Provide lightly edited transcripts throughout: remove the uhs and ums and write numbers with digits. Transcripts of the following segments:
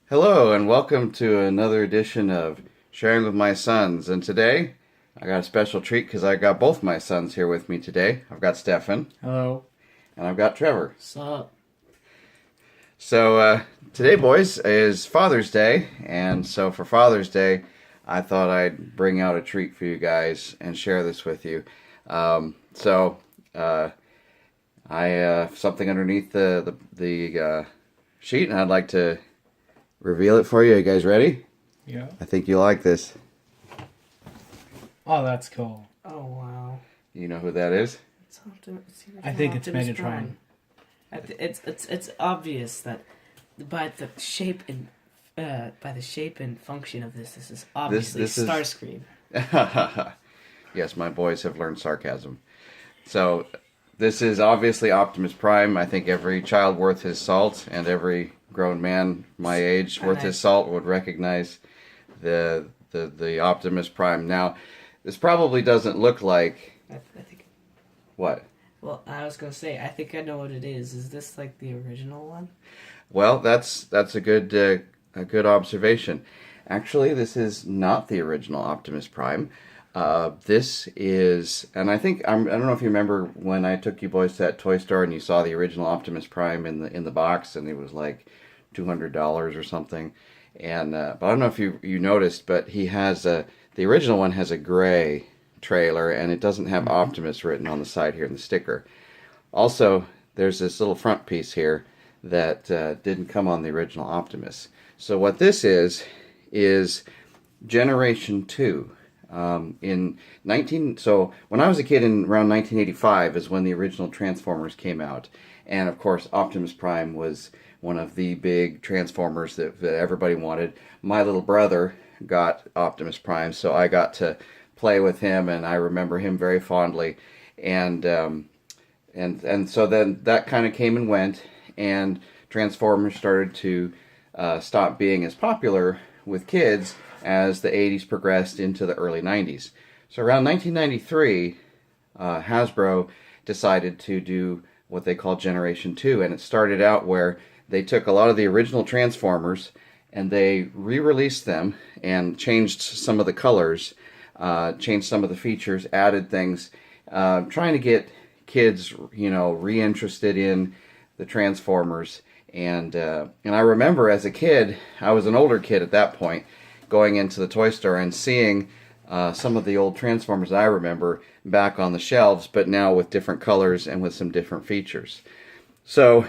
Hello and welcome to another edition of Sharing with My Sons. And today I got a special treat because I got both my sons here with me today. I've got Stefan Hello. and I've got Trevor. Sup? So today, boys, is Father's Day, and so for Father's Day, I thought I'd bring out a treat for you guys and share this with you. So I have something underneath the sheet, and I'd like to reveal it for you. Are you guys ready? Yeah. I think you like this. Oh, that's cool. Oh wow! You know who that is? I think it's Optimus Megatron. Prime. It's obvious that by the shape and function of this is obviously this is- Starscream. Yes, my boys have learned sarcasm. So, this is obviously Optimus Prime. I think every child worth his salt and every grown man my age worth his salt would recognize the Optimus Prime. Now, this probably doesn't look like I think. what? Well, I was gonna say I think I know what it is. Is this like the original one? Well, that's a good observation. Actually, this is not the original Optimus Prime. This is, and I don't know if you remember when I took you boys to that toy store and you saw the original Optimus Prime in the box, and it was like $200 or something. And but I don't know if you noticed, but he has the original one has a gray trailer, and it doesn't have Optimus written on the side here in the sticker. Also, there's this little front piece here that didn't come on the original Optimus. So what this is Generation 2. So when I was a kid in around 1985 is when the original Transformers came out. And of course, Optimus Prime was one of the big Transformers that everybody wanted. My little brother got Optimus Prime, so I got to play with him, and I remember him very fondly. And so then that kind of came and went, and Transformers started to stop being as popular with kids as the 80s progressed into the early 90s. So around 1993, Hasbro decided to do what they call Generation 2, and it started out where they took a lot of the original Transformers and they re-released them and changed some of the colors, changed some of the features, added things, trying to get kids, re-interested in the Transformers. And I remember as a kid, I was an older kid at that point, going into the toy store and seeing some of the old Transformers I remember back on the shelves, but now with different colors and with some different features. So,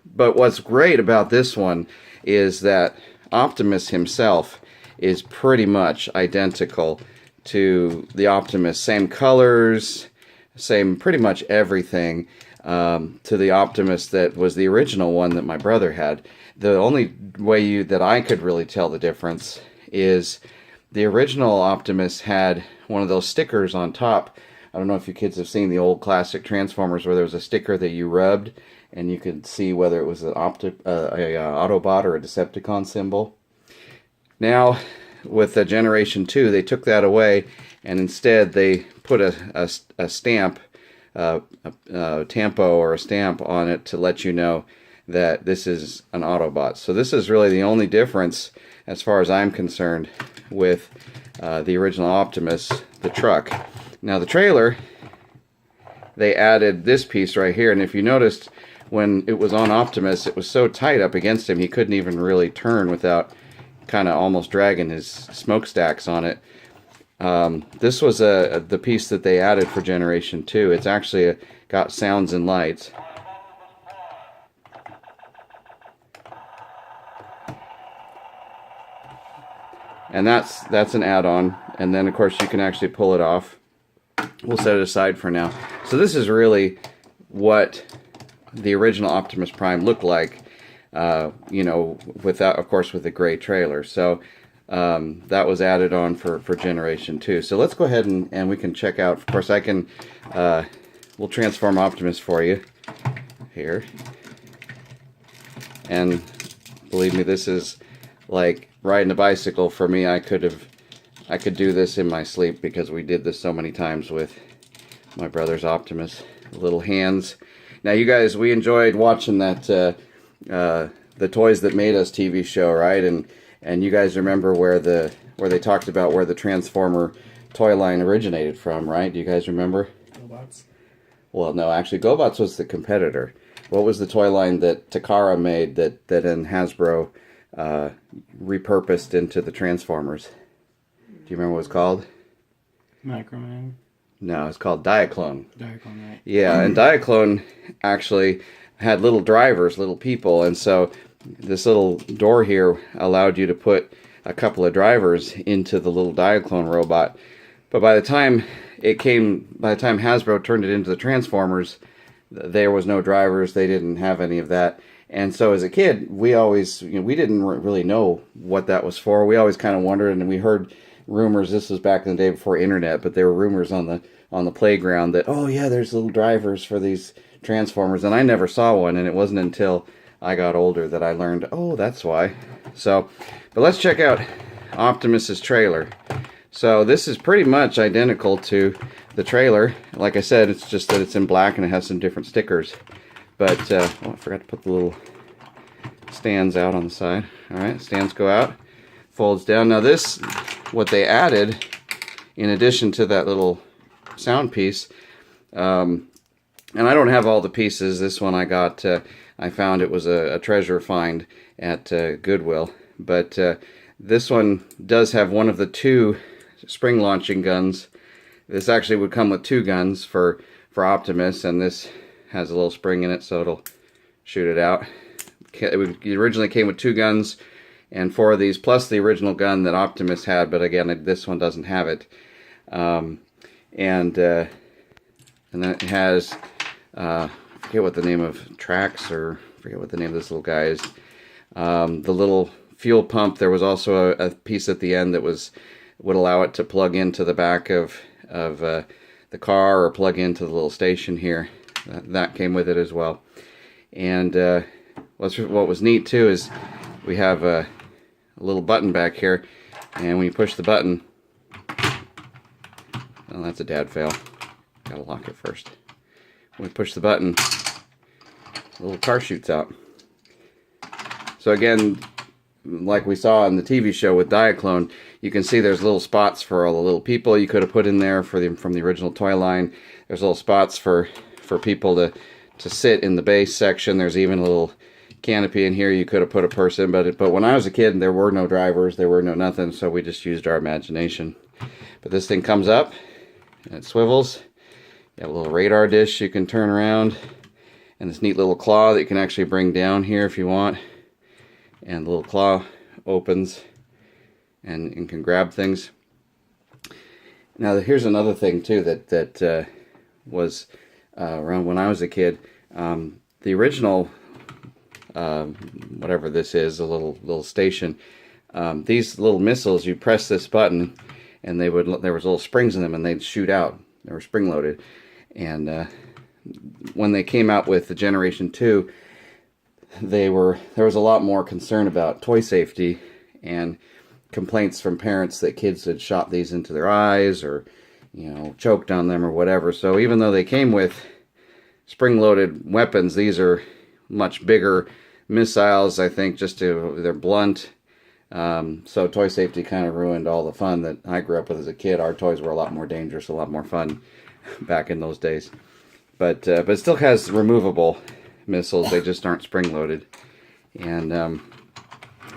but what's great about this one is that Optimus himself is pretty much identical to the Optimus. Same colors, same pretty much everything to the Optimus that was the original one that my brother had. The only way that I could really tell the difference is the original Optimus had one of those stickers on top. I don't know if you kids have seen the old classic Transformers where there was a sticker that you rubbed and you could see whether it was an Autobot or a Decepticon symbol. Now, with the Generation 2, they took that away, and instead they put a stamp, a tampo or a stamp on it to let you know that this is an Autobot. So this is really the only difference, as far as I'm concerned, with the original Optimus, the truck. Now the trailer, they added this piece right here, and if you noticed, when it was on Optimus, it was so tight up against him, he couldn't even really turn without kind of almost dragging his smokestacks on it. This was the piece that they added for Generation 2. It's actually got sounds and lights. And that's an add-on, and then of course you can actually pull it off. We'll set it aside for now. So this is really what the original Optimus Prime looked like, without, of course, with the gray trailer. So that was added on for Generation 2. So let's go ahead and we can check out. Of course, we'll transform Optimus for you here. And believe me, this is like riding a bicycle for me. I could do this in my sleep because we did this so many times with my brother's Optimus. Little hands. Now, you guys, we enjoyed watching that the Toys That Made Us TV show, right? And you guys remember where they talked about where the Transformer toy line originated from, right? Do you guys remember? Robots. Well, no, actually, GoBots was the competitor. What was the toy line that Takara made that then Hasbro repurposed into the Transformers? Do you remember what it was called? Microman. No, it's called Diaclone. Diaclone, right? Yeah, and Diaclone actually had little drivers, little people, and so this little door here allowed you to put a couple of drivers into the little Diaclone robot. But by the time Hasbro turned it into the Transformers, there was no drivers. They didn't have any of that. And so as a kid, we always, we didn't really know what that was for. We always kind of wondered, and we heard rumors. This was back in the day before internet, but there were rumors on the playground that, oh yeah, there's little drivers for these Transformers, and I never saw one, and it wasn't until I got older that I learned, oh, that's why. So, but let's check out Optimus's trailer. So this is pretty much identical to the trailer. Like I said, it's just that it's in black and it has some different stickers. But, oh, I forgot to put the little stands out on the side. Alright, stands go out, folds down. Now this, what they added, in addition to that little sound piece, and I don't have all the pieces. This one I got, I found it was a treasure find at Goodwill. But this one does have one of the two spring launching guns. This actually would come with two guns for Optimus, and this has a little spring in it, so it'll shoot it out. It originally came with two guns, and four of these, plus the original gun that Optimus had, but again, this one doesn't have it. And then it has, I forget what the name of tracks, or I forget what the name of this little guy is. The little fuel pump, there was also a piece at the end that would allow it to plug into the back of the car, or plug into the little station here. That came with it as well. And what was neat too is we have a little button back here, and when you push the button, oh, that's a dad fail. Gotta lock it first. When we push the button, the little car shoots out. So again, like we saw in the TV show with Diaclone, you can see there's little spots for all the little people you could have put in there from the original toy line. There's little spots for people to sit in the base section. There's even a little canopy in here you could have put a person, but when I was a kid, there were no drivers, there were no nothing, so we just used our imagination. But this thing comes up and it swivels. You have a little radar dish you can turn around, and this neat little claw that you can actually bring down here if you want. And the little claw opens and can grab things. Now here's another thing too that was around when I was a kid. The original, whatever this is, a little station. These little missiles, you press this button, and there was little springs in them, and they'd shoot out. They were spring loaded. And when they came out with the Generation 2, there was a lot more concern about toy safety and complaints from parents that kids had shot these into their eyes, or choked on them or whatever. So even though they came with spring-loaded weapons, these are much bigger missiles. I think they're blunt. So toy safety kind of ruined all the fun that I grew up with as a kid. Our toys were a lot more dangerous, a lot more fun back in those days. But it still has removable missiles. They just aren't spring-loaded. And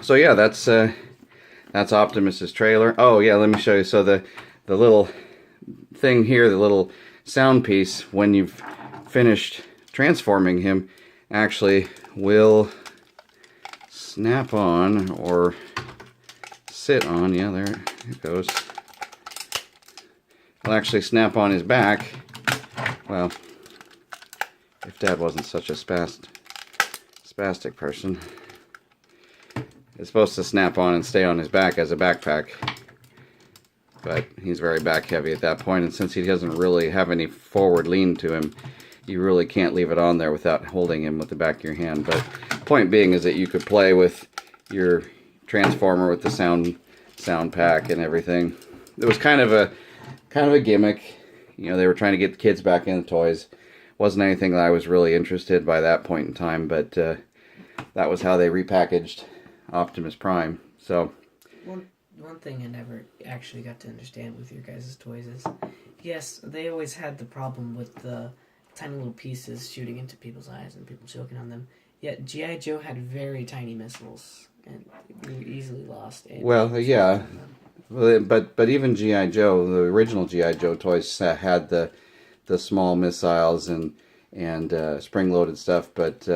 so yeah, that's Optimus's trailer. Oh yeah, let me show you. So the little thing here, the little sound piece, when you've finished transforming him, actually will snap on or sit on. Yeah, there it goes. It'll actually snap on his back. Well, if Dad wasn't such a spastic person. It's supposed to snap on and stay on his back as a backpack. But he's very back heavy at that point, and since he doesn't really have any forward lean to him, you really can't leave it on there without holding him with the back of your hand. But point being is that you could play with your Transformer with the sound pack and everything. It was kind of a gimmick. They were trying to get the kids back into toys. Wasn't anything that I was really interested by that point in time, but that was how they repackaged Optimus Prime. So One thing I never actually got to understand with your guys' toys is, yes, they always had the problem with the tiny little pieces shooting into people's eyes and people choking on them. Yet G.I. Joe had very tiny missiles and they were easily lost. And well, yeah. Well, but even G.I. Joe, the original G.I. Joe toys had the small missiles and spring-loaded stuff, but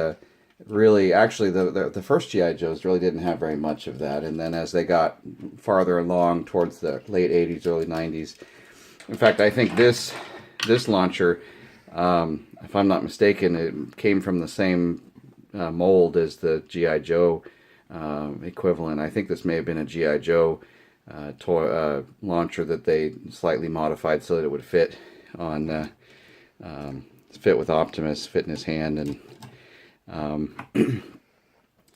really, actually, the first G.I. Joes really didn't have very much of that. And then as they got farther along towards the late 80s, early 90s, in fact, I think this launcher, if I'm not mistaken, it came from the same mold as the G.I. Joe equivalent. I think this may have been a G.I. Joe toy launcher that they slightly modified so that it would fit on fit with Optimus, fit in his hand, and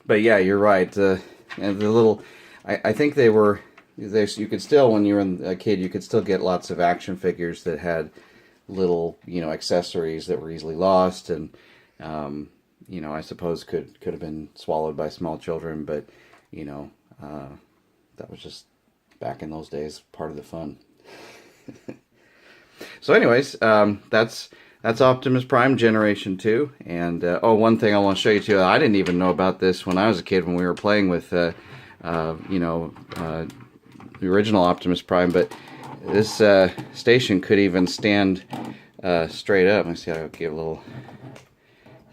but yeah, you're right. And the little, I think they were. You could still, when you were a kid, you could still get lots of action figures that had little, accessories that were easily lost, and I suppose could have been swallowed by small children, but that was just back in those days, part of the fun. So anyways, that's Optimus Prime Generation 2. And one thing I want to show you too, I didn't even know about this when I was a kid when we were playing with the original Optimus Prime, but this station could even stand straight up. Let me see how I get a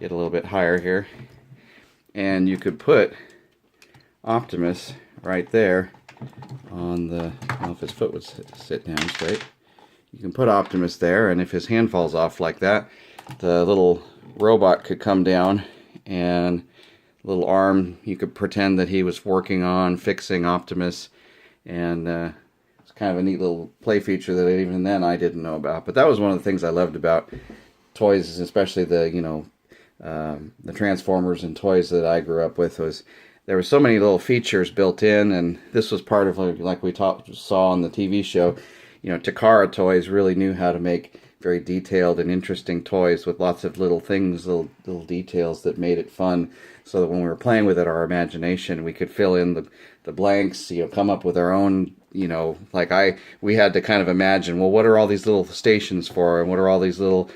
little bit higher here. And you could put Optimus right there on the, I don't know if his foot would sit down straight. You can put Optimus there, and if his hand falls off like that, the little robot could come down, and little arm, you could pretend that he was working on fixing Optimus, and it's kind of a neat little play feature that even then I didn't know about. But that was one of the things I loved about toys, especially the Transformers and toys that I grew up with, was there were so many little features built in, and this was part of, like we saw on the TV show, Takara Toys really knew how to make very detailed and interesting toys with lots of little things, little details that made it fun, so that when we were playing with it, our imagination, we could fill in the blanks, come up with our own, we had to kind of imagine, well, what are all these little stations for, and what are all these little,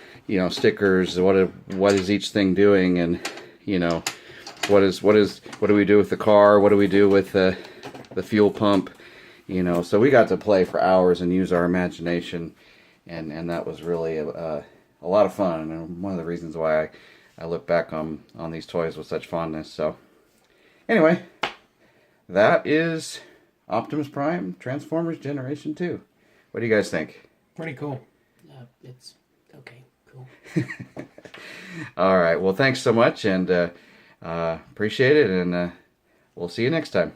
stickers, what is each thing doing, and, what do we do with the car, what do we do with the fuel pump, so we got to play for hours and use our imagination, and that was really a lot of fun, and one of the reasons why I look back on these toys with such fondness. So anyway, that is Optimus Prime Transformers Generation 2. What do you guys think? Pretty cool. It's okay, cool. All right, well, thanks so much, and appreciate it, and we'll see you next time.